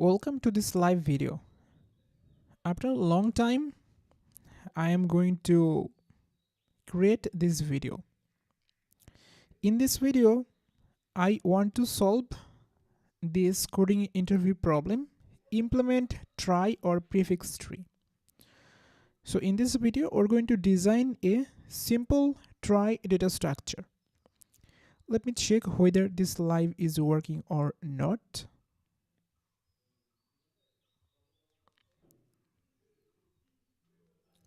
Welcome to this live video. After a long time, I am going to create this video. In this video, I want to solve this coding interview problem, implement trie or prefix tree. So in this video, we're going to design a simple trie data structure. Let me check whether this live is working or not.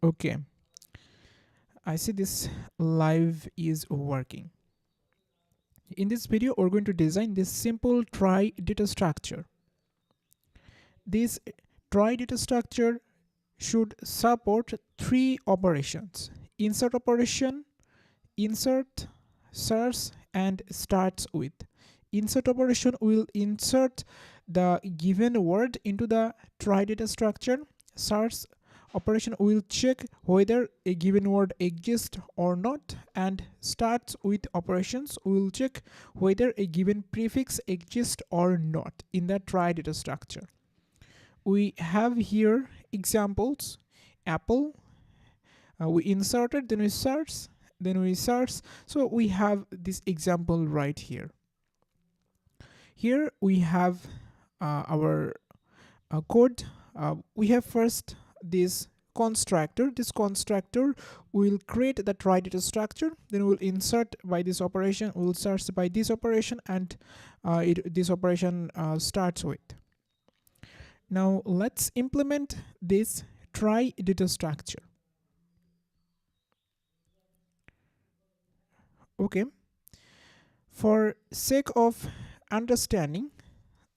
Okay, I see this live is working. In this video, we're going to design this simple trie data structure. This trie data structure should support three operations: insert operation, insert, search, and starts with. Insert operation will insert the given word into the trie data structure. Search operation will check whether a given word exists or not, and starts with operations will check whether a given prefix exists or not in the trie data structure. We have here examples: apple, we inserted, then we search, so we have this example right here. Here we have our code. We have first this constructor. This constructor will create the trie data structure, then we'll insert by this operation, we'll search by this operation, and this operation starts with. Now let's implement this trie data structure. Okay, for sake of understanding,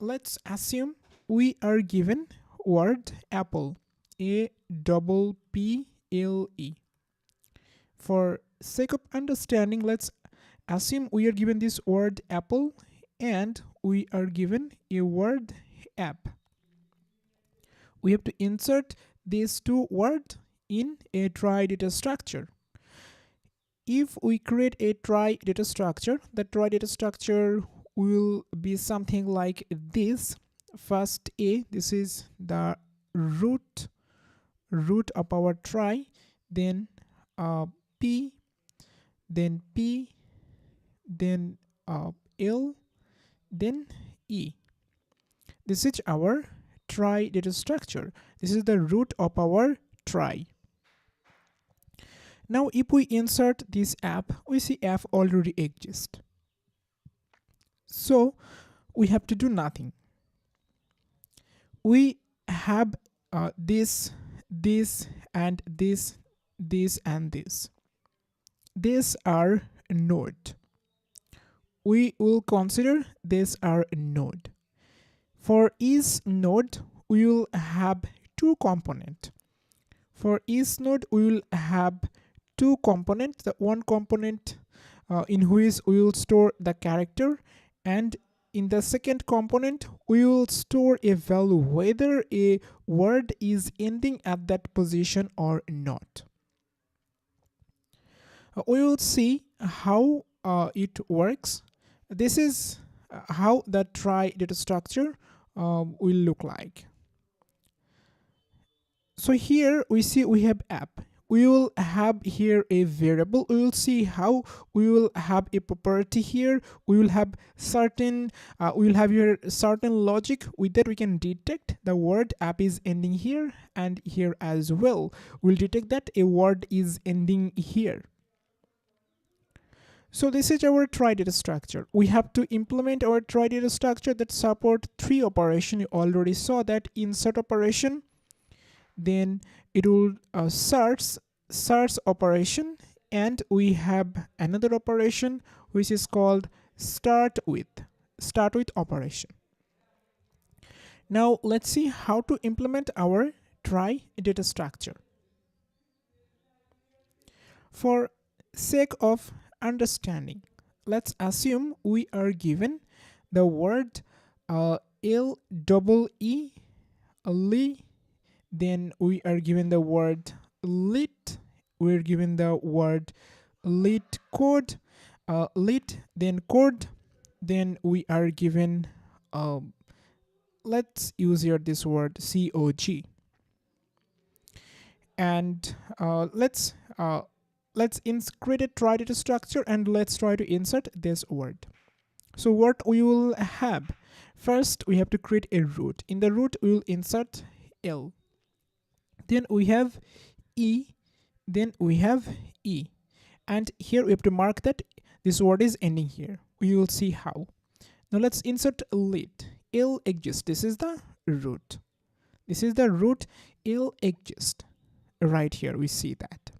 let's assume we are given word apple, APPLE. For sake of understanding, let's assume we are given this word apple and we are given a word app. We have to insert these two words in a trie data structure. If we create a trie data structure, the trie data structure will be something like this. First A, this is the root of our trie, then P, then P, then L, then E. This is our trie data structure. This is the root of our trie. Now if we insert this app, we see app already exists. So we have to do nothing. We have this, and this, and this. These are node. We will consider these are node. For each node, we will have two components. For each node, we will have two components. The one component in which we will store the character, and in the second component we will store a value whether a word is ending at that position or not. We will see how it works. This is how the trie data structure will look like. So here we see we have app. We will have here a variable. We will see how we will have a property here. We will have certain we will have here certain logic. With that we can detect the word app is ending here, and here as well we'll detect that a word is ending here. So this is our trie data structure. We have to implement our trie data structure that support three operations. You already saw that: insert operation, then it will search operation, and we have another operation which is called start with operation. Now let's see how to implement our trie data structure. For sake of understanding, let's assume we are given the word LEE, then we are given the word lit, we're given the word LeetCode, lit, then code, then we are given let's use here this word COG, and let's create a trie data structure, and let's try to insert this word. So what we will have, first we have to create a root. In the root we will insert L, then we have E, then we have E, and here we have to mark that this word is ending here. We will see how. Now let's insert Leet. L exists. This is the root. This is the root. L exists. Right here we see that.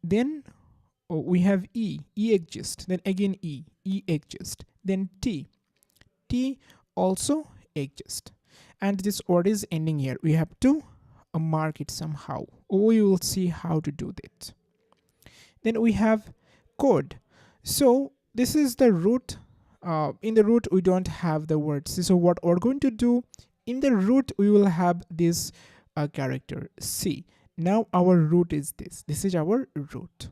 Then we have E. E exists. Then again E. E exists. Then T. T also exists. And this word is ending here. We have to mark it somehow. We will see how to do that. Then we have code. So this is the root. In the root we don't have the words. So what we're going to do, in the root we will have this character C. Now our root is this. This is our root.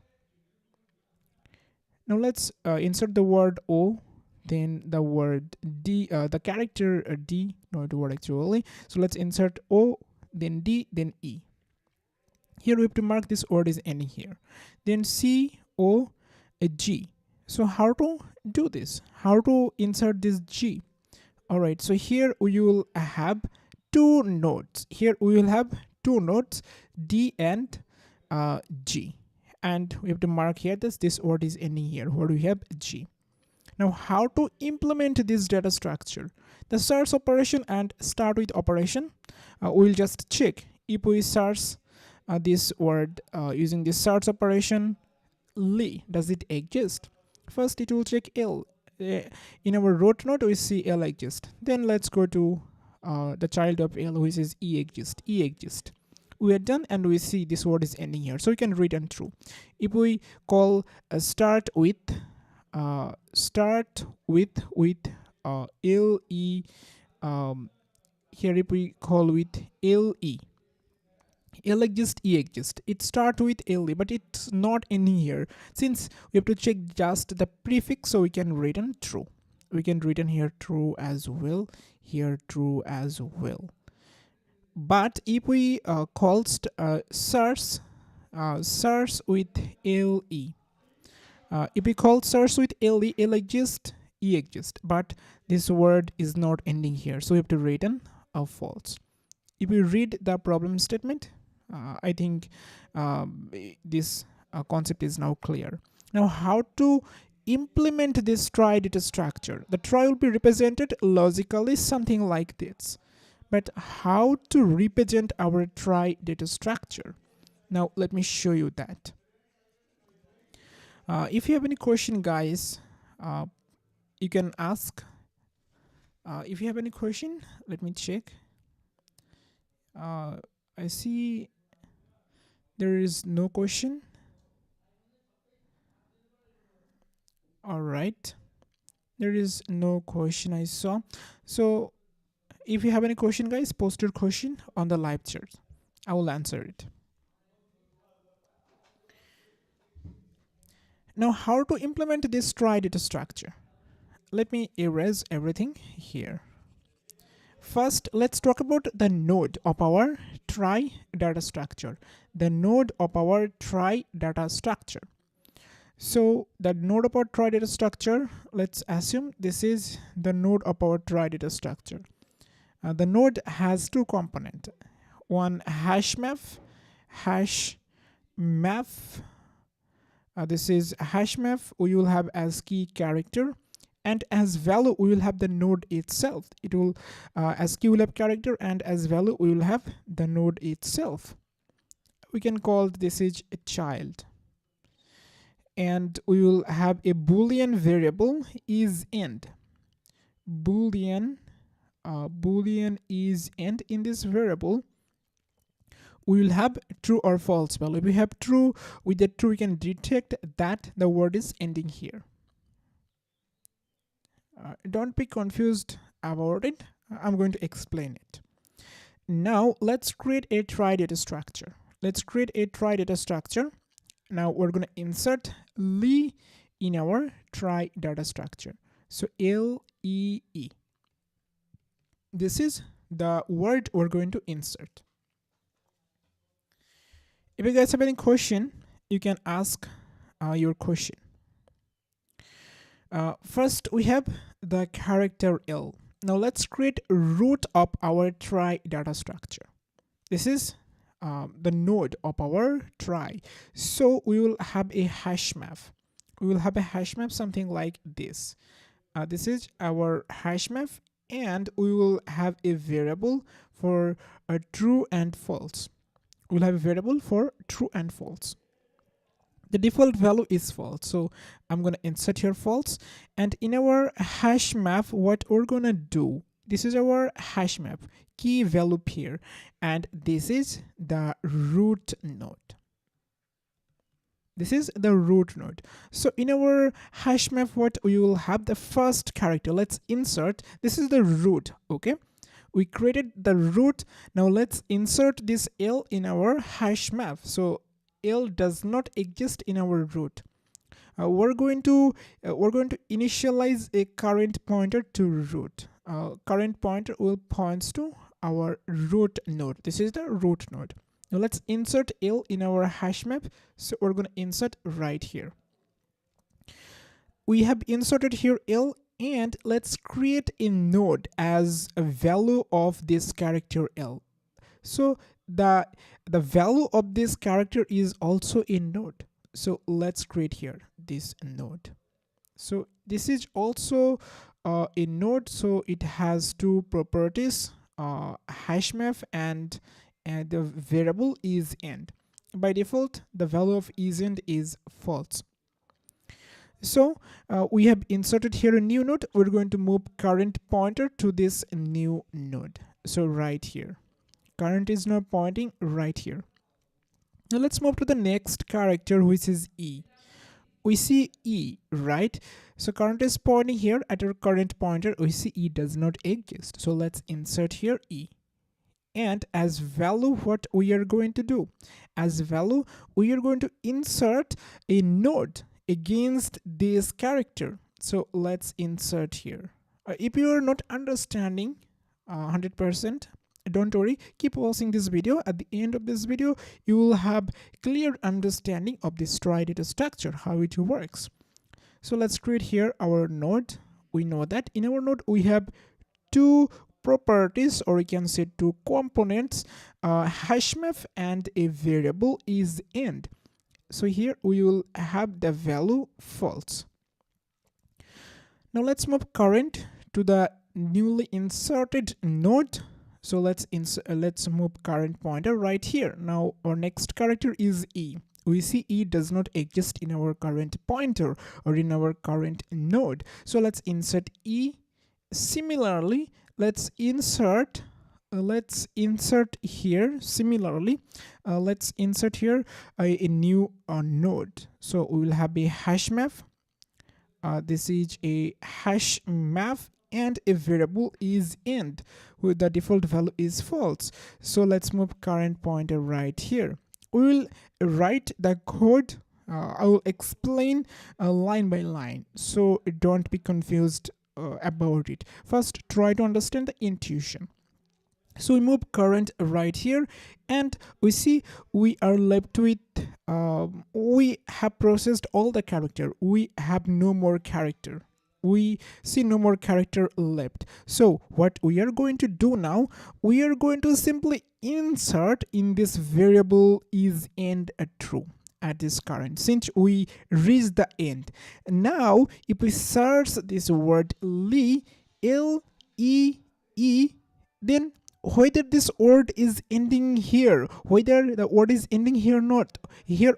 Now let's insert the word O, then the word D, the character D, not the word actually. So let's insert O, then D, then E. Here we have to mark this word is ending here. Then C, O, G. So how to do this? How to insert this G? Alright, so here we will have two nodes. Here we will have two nodes, D and G. And we have to mark here this word is ending here, where we have G. Now how to implement this data structure? The search operation and start with operation. We'll just check if we search this word using this search operation, Lee, does it exist? First it will check L. In our root node we see L exist. Then let's go to the child of L, which is E exist. E exist. We are done, and we see this word is ending here, so we can return true. If we call start with L E, here if we call with L E, L exist, E exist. It starts with L E, but it's not in here. Since we have to check just the prefix, so we can return true. We can return here true as well, here true as well. But if we call search with LE, if we call search with LE, L exist, E exist, but this word is not ending here, so we have to return a false. If we read the problem statement, I think this concept is now clear. Now how to implement this trie data structure? The trie will be represented logically something like this. But how to represent our trie data structure? Now let me show you that. If you have any question, guys, you can ask. If you have any question, let me check. I see there is no question. All right, there is no question I saw. So if you have any question, guys, post your question on the live chat. I will answer it. Now how to implement this trie data structure? Let me erase everything here. First, let's talk about the node of our trie data structure. The node of our trie data structure. So the node of our trie data structure, let's assume this is the node of our trie data structure. The node has two components. One hash map. This is hash map. We will have as key character, and as value we will have the node itself. It will as key will have character, and as value we will have the node itself. We can call this is a child, and we will have a boolean variable is end. Boolean is end. In this variable we will have true or false value. If we have true, with the true we can detect that the word is ending here. Don't be confused about it. I'm going to explain it. Now let's create a trie data structure. Let's create a trie data structure. Now we're going to insert Lee in our trie data structure. So L-E-E. This is the word we're going to insert. If you guys have any question, you can ask your question. First, we have the character L. Now let's create root of our trie data structure. This is the node of our trie. So we will have a hash map. We will have a hash map something like this. This is our hash map, and we will have a variable for true and false. We'll have a variable for true and false. The default value is false, so I'm going to insert here false. And in our hash map, what we're going to do, this is our hash map, key value pair, and this is the root node. This is the root node. So in our hash map, what we will have the first character. Let's insert. This is the root. Okay, we created the root. Now let's insert this L in our hash map. So L does not exist in our root. We're going to initialize a current pointer to root. Current pointer will points to our root node. This is the root node. Now let's insert L in our hash map. So we're going to insert right here. We have inserted here L, and let's create a node as a value of this character L. So the value of this character is also a node. So let's create here this node. So this is also a node. So it has two properties, hash map and the variable is end. By default, the value of is end is false. So we have inserted here a new node. We're going to move current pointer to this new node. So right here, current is now pointing right here. Now let's move to the next character, which is E. We see E, right? So current is pointing here at our current pointer. We see E does not exist. So let's insert here E. And as value, what we are going to do? As value, we are going to insert a node against this character. So let's insert here. If you are not understanding 100%, don't worry, keep watching this video. At the end of this video, you will have clear understanding of this trie data structure, how it works. So let's create here our node. We know that in our node we have two properties, or you can say two components, hash map and a variable is end. So here we will have the value false. Now let's move current to the newly inserted node. So let's move current pointer right here. Now our next character is E. We see E does not exist in our current pointer or in our current node. So let's insert E. Similarly, let's insert here. Similarly, let's insert here a new node. So we will have a hash map. This is a hash map, and a variable is end, with the default value is false. So let's move current pointer right here. We will write the code. I will explain line by line, so don't be confused about it. First, try to understand the intuition. So we move current right here, and we see we are left with we have processed all the character. We have no more character. We see no more character left. So what we are going to do now, we are going to simply insert in this variable is end true at this current, since we reached the end. Now if we search this word L-E-E, then whether this word is ending here, whether the word is ending here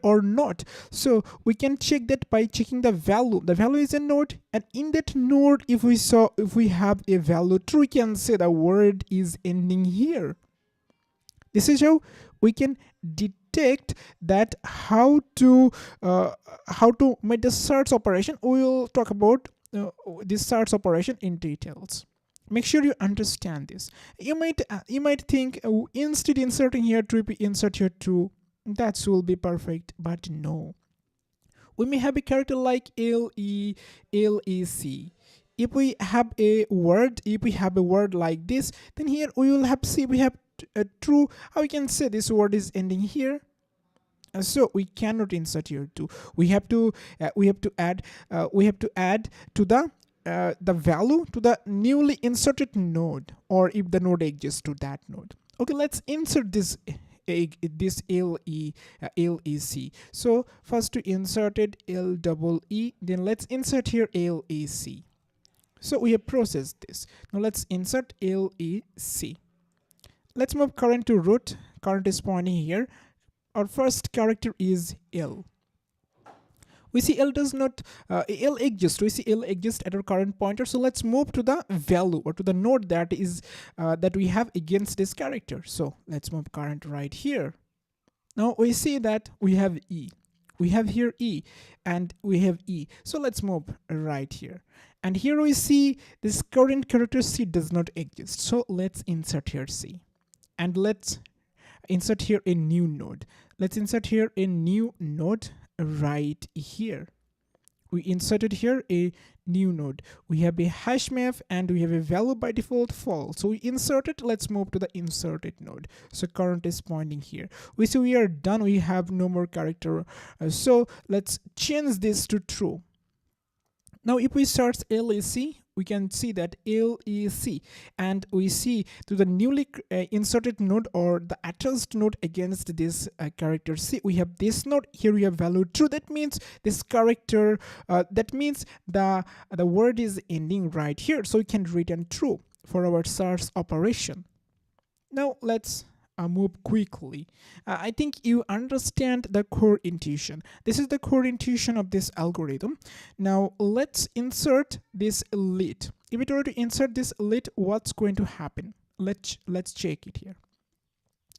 or not, so we can check that by checking the value. The value is a node, and in that node, if we have a value true, we can say the word is ending here. This is how we can detect that how to make the search operation. We will talk about this search operation in details. Make sure you understand this. You might think instead inserting here true, insert here true, that will be perfect, but no. We may have a character like LEC. if we have a word like this, then here we will have we have true. How we can say this word is ending here? So we cannot insert here too. We have to add to the value to the newly inserted node, or if the node exists to that node. Okay, let's insert this LEC. So first to insert it LEE, then let's insert here LEC. So we have processed this. Now let's insert LEC. Let's move current to root. Current is pointing here. Our first character is L. We see L does not L exists. We see L exists at our current pointer. So let's move to the value, or to the node that is that we have against this character. So let's move current right here. Now we see that we have E. We have here E, and we have E. So let's move right here. And here we see this current character C does not exist. So let's insert here C. And let's insert here a new node. Let's insert here a new node right here. We inserted here a new node. We have a hash map and we have a value by default false. So we insert it. Let's move to the inserted node. So current is pointing here. We see we are done. We have no more character. So let's change this to true. Now if we search LEC, we can see that LEC, and we see to the newly inserted node, or the attached node against this character C, we have this node. Here we have value true. That means this character, that means the word is ending right here. So we can return true for our search operation. Now let's move quickly. I think you understand the core intuition. This is the core intuition of this algorithm. Now let's insert this leet. If we try to insert this leet, what's going to happen? Let's check it here.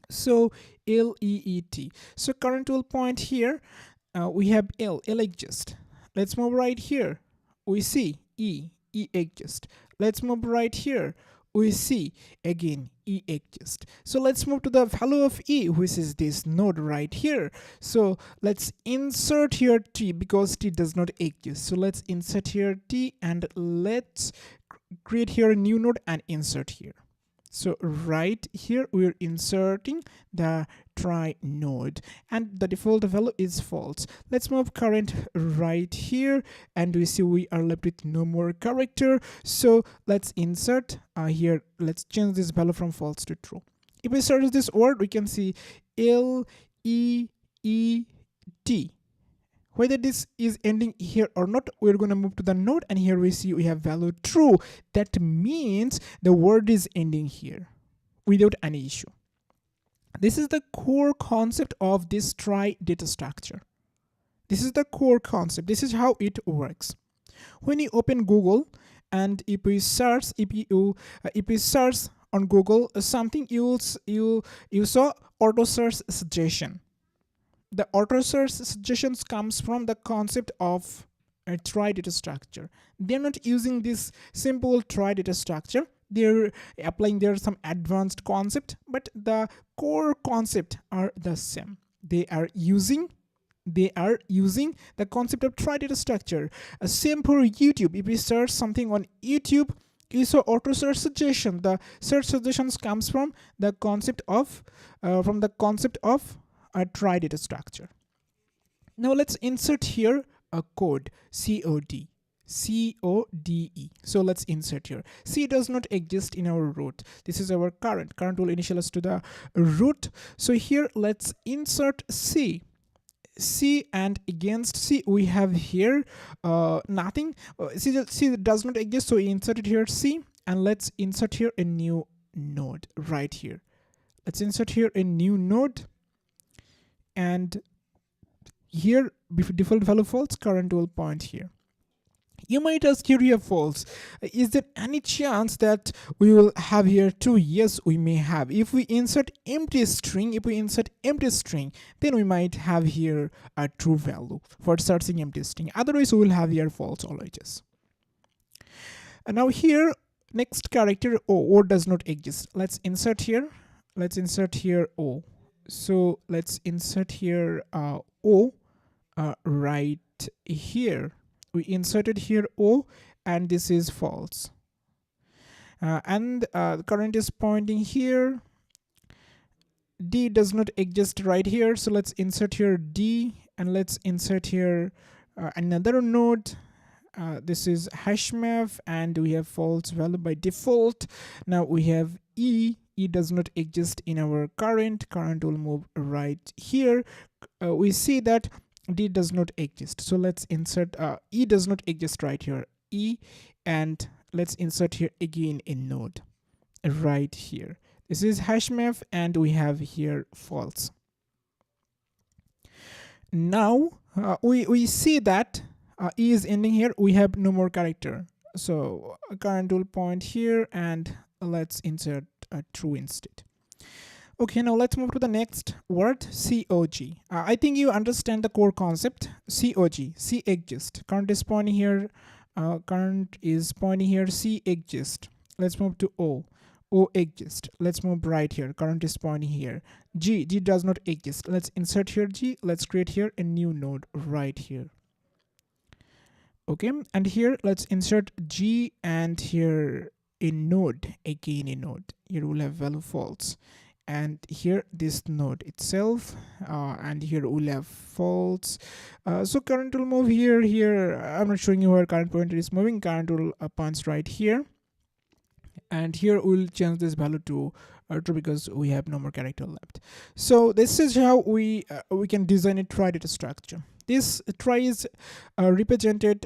So LEET. So current will point here. We have L exists. Let's move right here. We see E exists. Let's move right here. We see again E exists. So let's move to the value of E, which is this node right here. So let's insert here T, because T does not exist. So let's insert here T, and let's create here a new node and insert here. So right here we're inserting the try node, and the default value is false. Let's move current right here, and we see we are left with no more character. So let's insert here. Let's change this value from false to true. If we search this word, we can see LEET. Whether this is ending here or not, we're going to move to the node, and here we see we have value true. That means the word is ending here without any issue. This is the core concept of this try data structure. This is the core concept. This is how it works. When you open Google, and if we search on Google something, you saw auto search suggestion. The auto search suggestions comes from the concept of a try data structure. They're not using this simple try data structure. They're applying there some advanced concept, but the core concept are the same. They are using the concept of try data structure. Same for YouTube. If we search something on YouTube, you saw auto search suggestion. The search suggestions comes from the concept of a try data structure. Now let's insert here a code, CODE. So let's insert here. C does not exist in our root. This is our current. Current will initialize to the root. So here let's insert C. And against C we have here nothing. C does not exist, so we inserted here C, and let's insert here a new node right here. Let's insert here a new node, and here default value false, current will point here. You might ask here, you have false. Is there any chance that we will have here true? Yes, we may have. If we insert empty string, then we might have here a true value for searching empty string. Otherwise, we will have here false always. And now here, next character O does not exist. Let's insert here. O. So let's insert here O right here. We inserted here O, and this is false. And the current is pointing here. D does not exist right here, so let's insert here D, and let's insert here another node. This is hashmap, and we have false value by default. Now we have E. E does not exist in our current. Current will move right here. We see that D does not exist, so let's insert E does not exist right here, E, and let's insert here again a node right here. This is hashmap, and we have here false. Now we see that E is ending here. We have no more character, so current will point here, and let's insert true instead. Okay, now let's move to the next word, COG. I think you understand the core concept. COG, C exist. Current is pointing here. Current is pointing here. C exist. Let's move to O. O exist. Let's move right here. Current is pointing here. G. G does not exist. Let's insert here G. Let's create here a new node right here. Okay, and here let's insert G, and here a node, again a node. Here we'll have value false, and here this node itself, and here we'll have false. So current will move here. I'm not showing you where current pointer is moving. Current will points right here, and here we'll change this value to true because we have no more character left. So this is how we can design a trie data structure. This trie is represented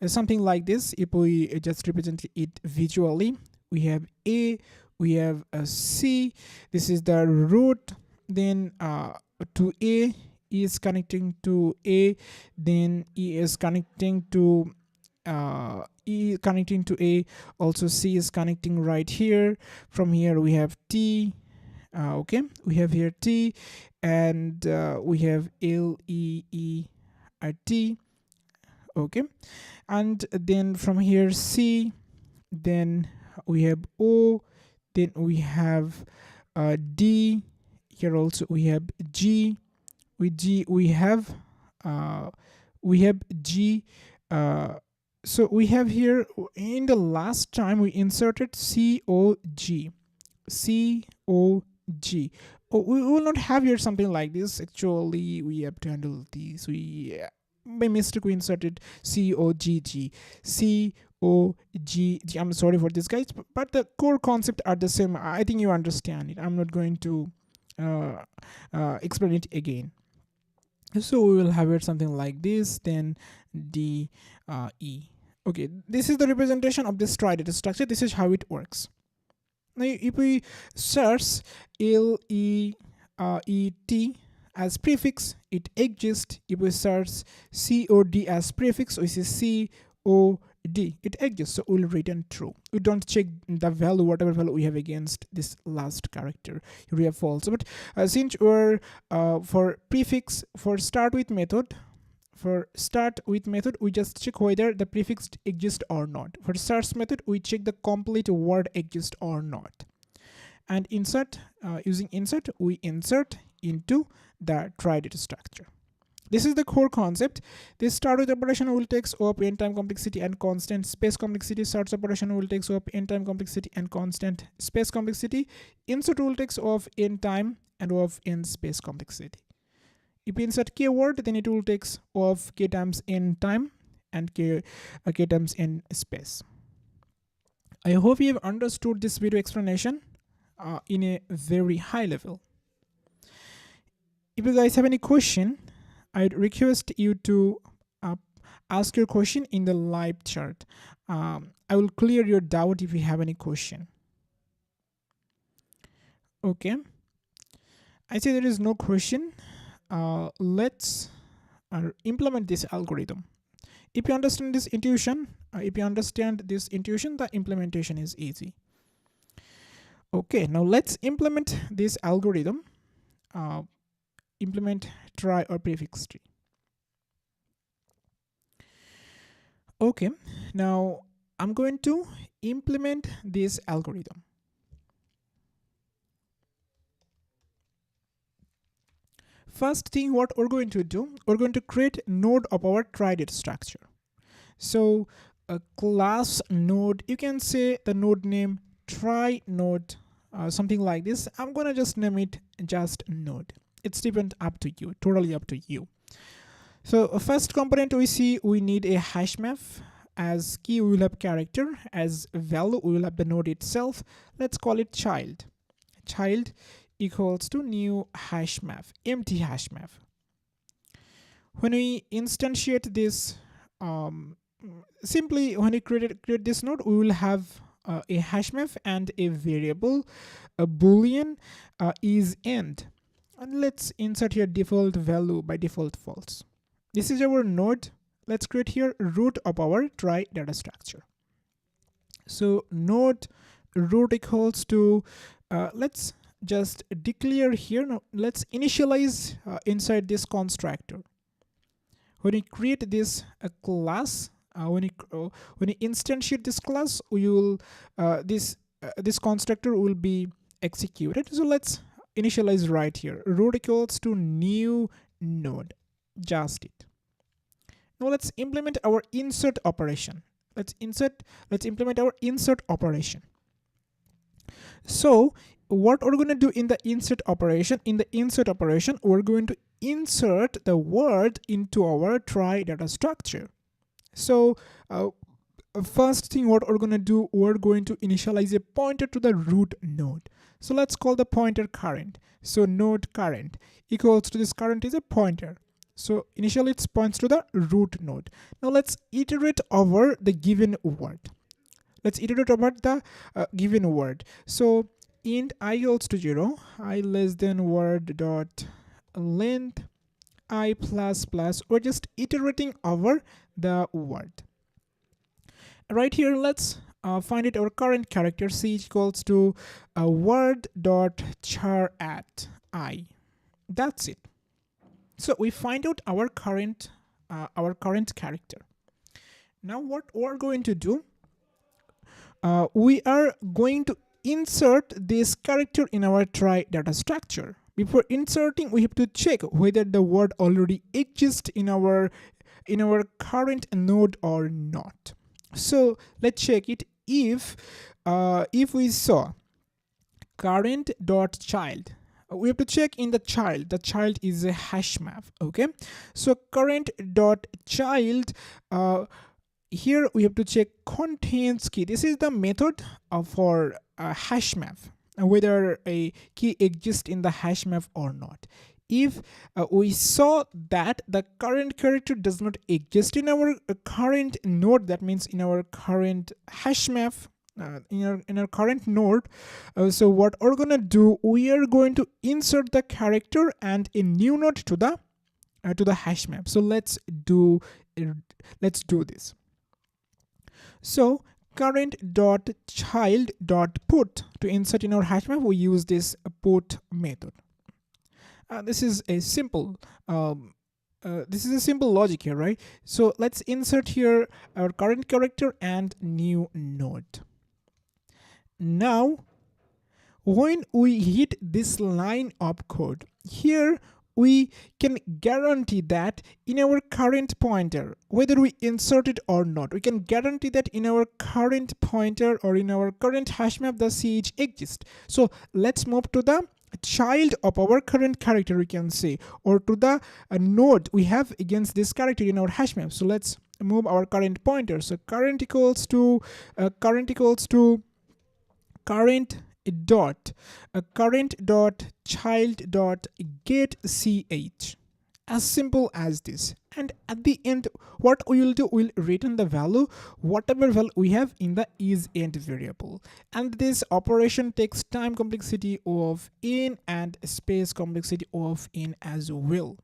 something like this. If we just represent it visually, we have A, we have a C. This is the root. Then to A, E is connecting to A. Then E is connecting to E connecting to A. Also C is connecting right here. From here we have T. Okay, we have here T, and we have L, E, E, T. Okay, and then from here C, then we have O, then we have D. Here also we have G. With G we have G. So we have here, in the last time we inserted COG. COG. Oh, we will not have here something like this. Actually, we have to handle these. We by mistake we inserted COGG. COGG. I'm sorry for this, guys, but the core concept are the same. I think you understand it. I'm not going to explain it again. So we will have it something like this. Then D, E. Okay, this is the representation of this trie data structure. This is how it works. Now, if we search LEET as prefix, it exists. If we search COD as prefix, we see COD, it exists. So we'll return true. We don't check the value, whatever value we have against this last character. Here we have false. But since we're for prefix, for start with method, we just check whether the prefix exists or not. For search method, we check the complete word exists or not. And insert, using insert, we insert into the trie data structure. This is the core concept. This start with operation will take of n time complexity and constant space complexity. Search operation will take of n time complexity and constant space complexity. Insert will take of n time and of n space complexity. If you insert keyword, then it will take of k times n time and k times n space. I hope you have understood this video explanation in a very high level. If you guys have any question, I'd request you to ask your question in the live chat. I will clear your doubt if you have any question. Okay, I see there is no question. Let's implement this algorithm. If you understand this intuition, the implementation is easy. Okay, now let's implement this algorithm. Implement trie or prefix tree. Okay, now I'm going to implement this algorithm. First thing what we're going to do, we're going to create a node of our trie data structure. So a class node. You can say the node name try node, something like this. I'm gonna just name it just node. It's depend up to you, totally up to you. So first component we see, we need a hash map. As key we will have character, as value we will have the node itself. Let's call it child. Child equals to new hash map, empty hash map. When we instantiate this, simply when we create this node, we will have a hash map and a variable, a boolean is end, and let's insert here default value, by default false. This is our node. Let's create here root of our trie data structure. So node root equals to, let's just declare here. Now let's initialize inside this constructor. When we create this class, when you instantiate this class, we will this constructor will be executed. So let's initialize right here. Root equals to new node, just it. Now let's implement our insert operation. Let's implement our insert operation. So what we're going to do in the insert operation, we're going to insert the word into our trie data structure. So first thing what we're going to do, we're going to initialize a pointer to the root node. So let's call the pointer current. So node current equals to this current is a pointer. So initially it points to the root node. Now let's iterate over the given word. So int I equals to 0, I less than word dot length I plus plus. We're just iterating over the word. Right here, let's find it our current character c equals to word dot char at I. That's it. So we find out our current character. Now what we're going to do, we are going to insert this character in our trie data structure. Before inserting, we have to check whether the word already exists in our current node or not. So let's check it. If we saw current dot child, we have to check in the child. The child is a hash map. Okay, so current dot child, here we have to check contains key. This is the method for a hash map, whether a key exists in the hash map or not. If we saw that the current character does not exist in our current node, that means in our current hash map, in our current node, so what we're gonna do, we are going to insert the character and a new node to the hash map. So let's do this. So current dot child dot put, to insert in our hash map, we use this put method. This is a simple logic here, right? So let's insert here our current character and new node. Now when we hit this line of code here, we can guarantee that in our current pointer, whether we insert it or not, we can guarantee that in our current pointer or in our current hash map the ch exists. So let's move to the child of our current character, we can say, or to the node we have against this character in our hash map. So let's move our current pointer. So current equals to current dot child dot get ch, as simple as this. And at the end, what we will do, we'll return the value, whatever value we have in the isEnd variable. And this operation takes time complexity of n and space complexity of n as well.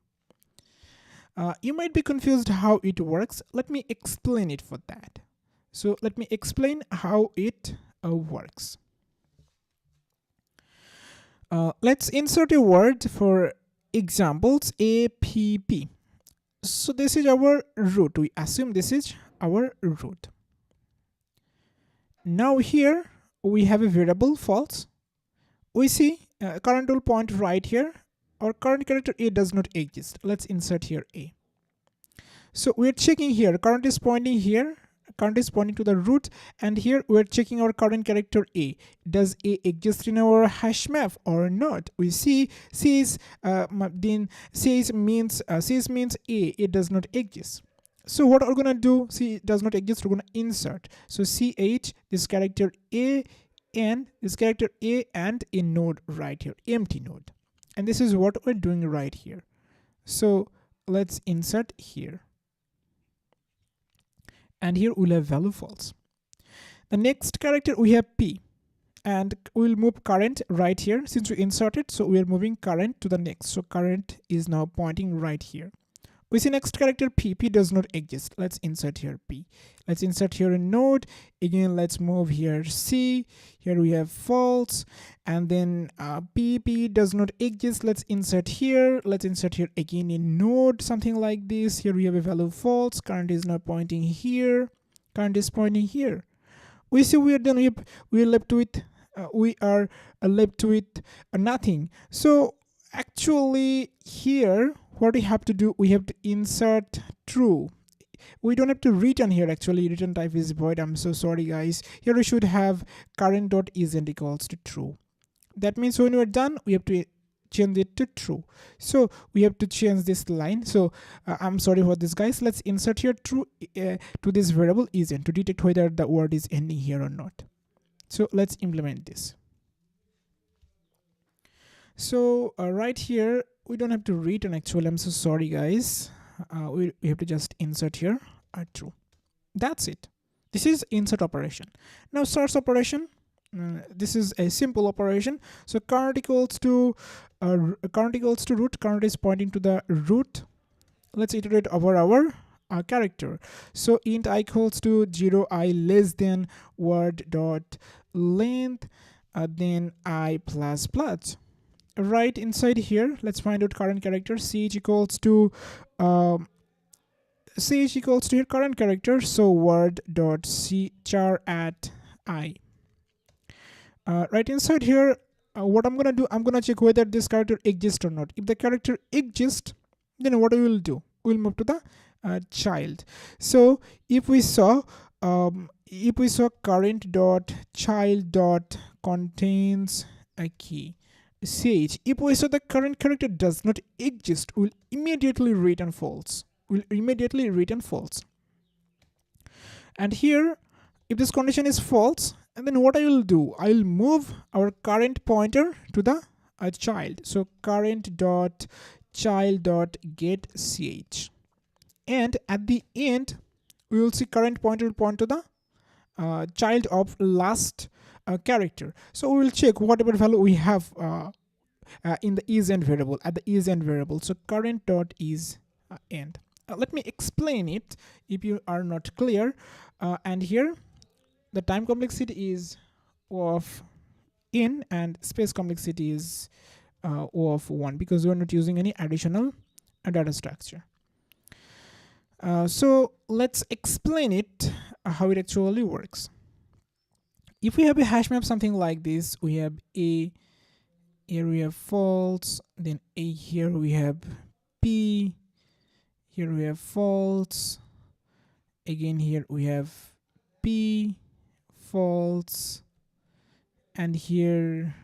You might be confused how it works. Let me explain it for that. So let me explain how it works. Let's insert a word for examples, app. So this is our root. We assume this is our root. Now here we have a variable false. We see current will point right here. Our current character a does not exist. Let's insert here a. So we're checking here. Current is pointing here. current is pointing to the root, and here we're checking our current character A. Does A exist in our hash map or not? We see C is then C means A, it does not exist. So what we're gonna do, C does not exist, we're gonna insert. So CH, this character A, and this character A, and a node right here, empty node. And this is what we're doing right here. So let's insert here. And here we'll have value false. The next character we have P, and we'll move current right here since we inserted, so we are moving current to the next. So current is now pointing right here. We see next character P. P does not exist. Let's insert here P. Let's insert here a node. Again, let's move here C. Here we have false. And then P does not exist. Let's insert here. Let's insert here again a node, something like this. Here we have a value false. Current is now pointing here. Current is pointing here. We see we are done. We are left with nothing. So actually here, what we have to do, we have to insert true. We don't have to return here. Actually, return type is void. I'm so sorry, guys. Here we should have current.isn't equals to true. That means when we're done, we have to change it to true. So we have to change this line. So I'm sorry for this, guys. Let's insert here true to this variable isn't to detect whether the word is ending here or not. So let's implement this. So right here, we don't have to return actually. I'm so sorry, guys. We have to just insert here true. That's it. This is insert operation. Now source operation. This is a simple operation. So current equals to root. Current is pointing to the root. Let's iterate over our character. So int I equals to 0, I less than word dot length, then I plus plus. Right inside here, let's find out current character. ch equals to here current character. So word dot c char at I. Right inside here, what I'm gonna do, I'm gonna check whether this character exists or not. If the character exists, then what we will do, we'll move to the child. So if we saw current dot child dot contains a key ch, if we saw the current character does not exist, we'll immediately return false. And here, if this condition is false, and then what I will do, I will move our current pointer to the child. So current dot child dot get ch, and at the end we will see current pointer will point to the child of last character. So we will check whatever value we have in the isEnd variable, at the isEnd variable. So current dot is end. Let me explain it if you are not clear. And here the time complexity is O of n and space complexity is O of 1, because we are not using any additional data structure. So let's explain it, how it actually works. If we have a hash map something like this, we have A, here we have false, then A, here we have P, here we have false, again here we have P, false, and here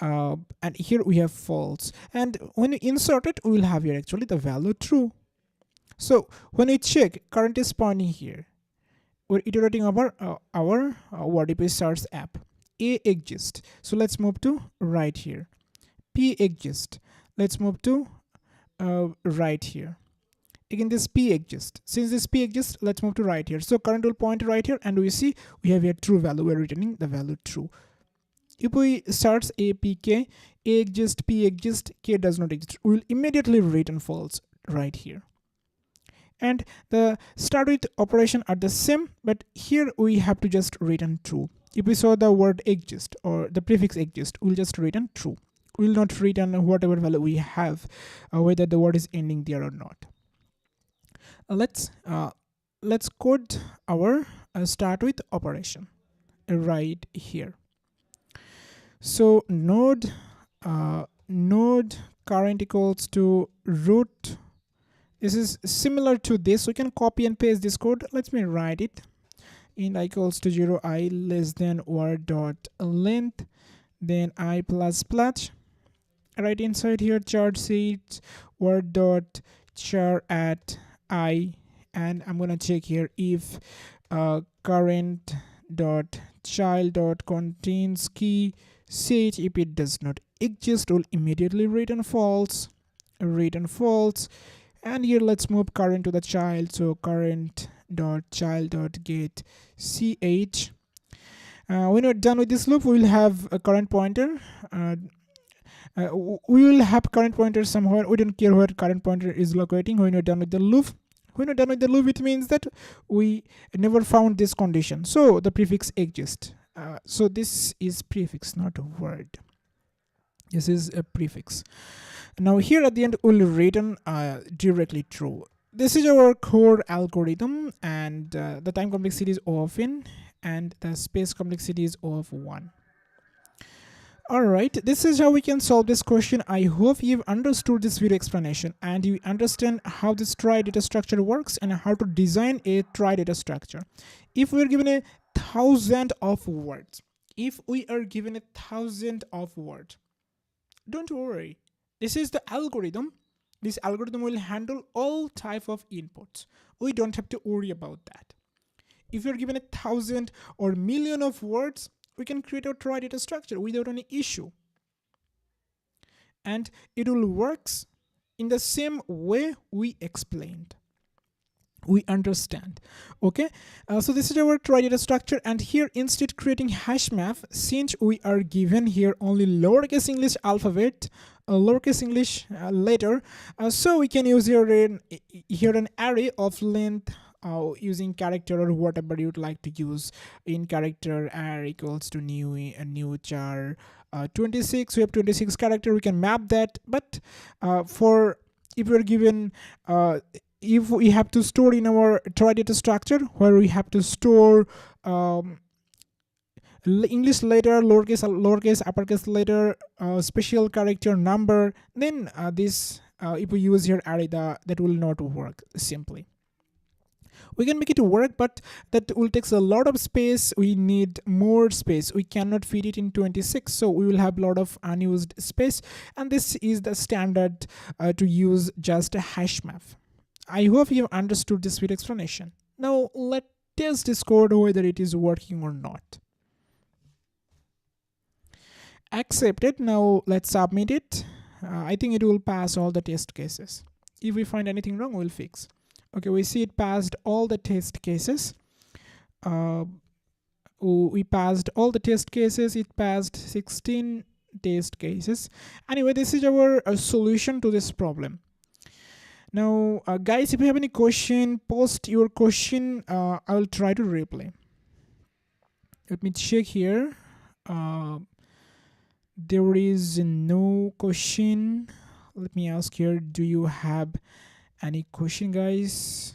we have false. And when we insert it, we will have here actually the value true. So when we check, current is pointing here. We're iterating over our WordPress search app. A exists. So let's move to right here. P exists. Let's move to right here. Again, this P exists. Since this P exists, let's move to right here. So current will point right here, and we see we have here true value. We're returning the value true. If we search APK, A exists, P exists, K does not exist, we will immediately return false right here. And the start with operation are the same, but here we have to just return true. If we saw the word exist or the prefix exist, we'll just return true. We'll not return whatever value we have, whether the word is ending there or not. Let's code our start with operation right here. So node current equals to root. This is similar to this. We can copy and paste this code. Let me write it. int I equals to 0, I less than word dot length, then I plus plus. Right inside here, char seeds word dot char at I, and I'm gonna check here if current dot child dot contains key ch. If it does not exist, will immediately return false. And here let's move current to the child, so current dot child dot get ch. When we're done with this loop, we will have a current pointer. We will have current pointer somewhere. We don't care where current pointer is locating when we're done with the loop. When we're done with the loop, it means that we never found this condition, so the prefix exists. So this is prefix, not a word. This is a prefix. Now here at the end, we'll return directly true. This is our core algorithm, and the time complexity is O of n, and the space complexity is O of 1. Alright, this is how we can solve this question. I hope you've understood this video explanation and you understand how this trie data structure works and how to design a trie data structure. If we're given 1,000 of words, don't worry. This is the algorithm. This algorithm will handle all type of inputs. We don't have to worry about that. If you're given 1,000 or million of words, we can create a trie data structure without any issue. And it will work in the same way we explained. We understand. Okay, so this is our trie data structure, and here instead creating hash map, since we are given here only lowercase English alphabet, lowercase English letter, so we can use here an array of length using character or whatever you'd like to use. In character r equals to new char 26. We have 26 character. We can map that, but for if we're given if we have to store in our trie data structure where we have to store English letter, lowercase, uppercase letter, special character number, then this if we use here array, that will not work simply. We can make it work, but that will take a lot of space. We need more space. We cannot fit it in 26, so we will have a lot of unused space, and this is the standard to use just a hash map. I hope you have understood this video explanation. Now let's test this code whether it is working or not. Accepted. Now let's submit it. I think it will pass all the test cases. If we find anything wrong, we'll fix. Okay, we see it passed all the test cases. We passed all the test cases. It passed 16 test cases. Anyway, this is our solution to this problem. Now, guys, if you have any question, post your question. I will try to reply. Let me check here. There is no question. Let me ask here, do you have any question, guys?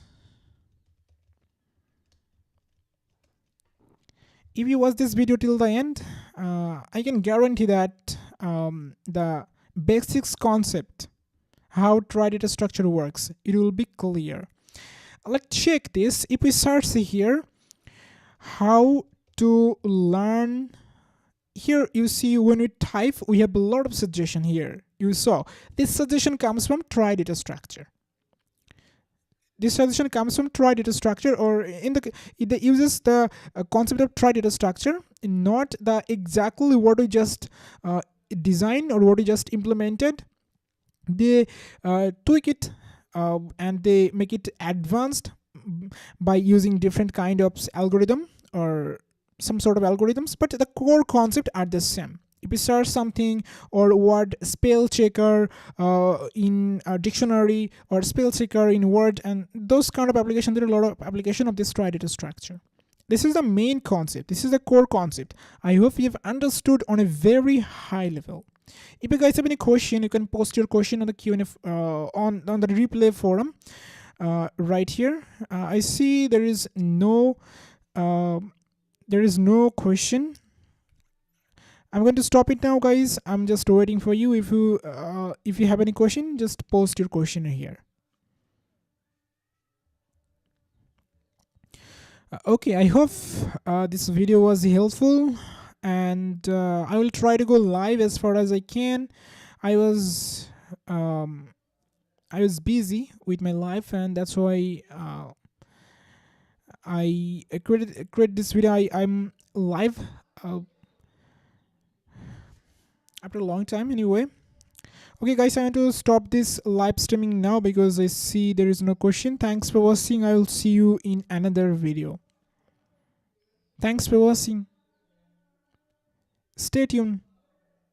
If you watch this video till the end, I can guarantee that the basics concept, how trie data structure works, it will be clear. Let's check this. If we search here, how to learn, here you see when we type, we have a lot of suggestion here. You saw this suggestion comes from trie data structure. This suggestion comes from trie data structure, or it uses the concept of trie data structure, not the exactly what we just designed or what we just implemented. They tweak it and they make it advanced by using different kind of algorithm or some sort of algorithms, but the core concept are the same. If you search something or word spell checker in a dictionary or spell checker in Word and those kind of applications, there are a lot of application of this trie data structure. This is the main concept. This is the core concept. I hope you've understood on a very high level. If you guys have any question, you can post your question on the Q&A on the replay forum right here. I see there is no question. I'm going to stop it now, guys. I'm just waiting for you. If you have any question, just post your question here. Okay, I hope this video was helpful, and I will try to go live as far as I can. I was um, I was busy with my life, and that's why I created this video. I'm live uh, after a long time anyway. Okay guys, I want to stop this live streaming now because I see there is no question. Thanks for watching. I will see you in another video. Thanks for watching. Stay tuned.